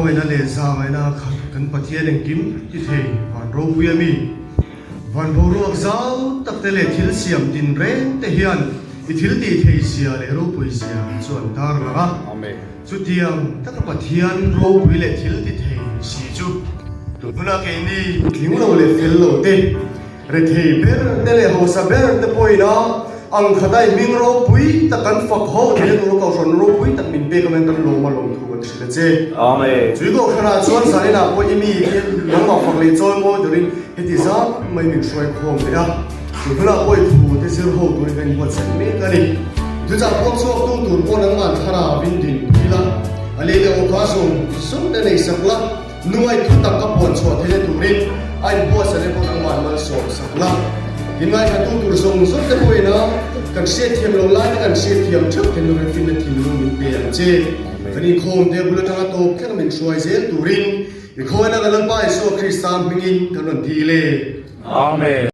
ไว้นั่นเลยสาไว้นะกันปะเทียนกิมที่เทวันโรเวียมีวันโบรักเจ้าตักเตเลทิลเสียมดินเร่งเทียนอิทิลตีเทียเสียเลรูปุยเสียส่วนทารละสุดที่ยังตักปะเทียนโรปุยเลทิลตีเทียสีจุตุนนักเอ็นนี่ทิ้งเราเลฟิลโลเตเรทีเบอร์เตเลโฮซาเบอร์เตปุยนะอังคดายมิงโรปุยตักกันฝักโฮเรียนรู้เขาชนโรปุยตักมินเบกมันกันลงมาลงทุกสิเลเจจุดก็ขนาดส่วนสายน่ะพอยังมียังมาฝักเลยจอยโมเดลินเฮติซาไม่มีช่วยโคมเลยอ่ะสุดท้ายพอยถูที่เสียโหตัวนี้เป็นวัดสันเมกันนี่จุดจากพวกชอบตู้ตัวนังมันขนาดวินดินที่ละอะไรเรื่องข้าส่งส่งในสักละหน่วยทุกตะกับปนสวดที่ได้ตัวนี้ไอ้บัวสันนิพนธ์นังมันส่งสักละยังไงถ้าตู้ตัวส่งสุดจะป่วยนะกันเสียเทียมลงไล่กันเสียเทียมชุดที่เราเป็นฟินทีมรุ่นเปลี่ยนเจกันนี่โคมเดบุลทั้งตัวแค่เป็นช่วยเสียตัวรินอีกคนนั้นก็ลังไปสู่คริสต์มิงินกันวันที่เลยอาเมน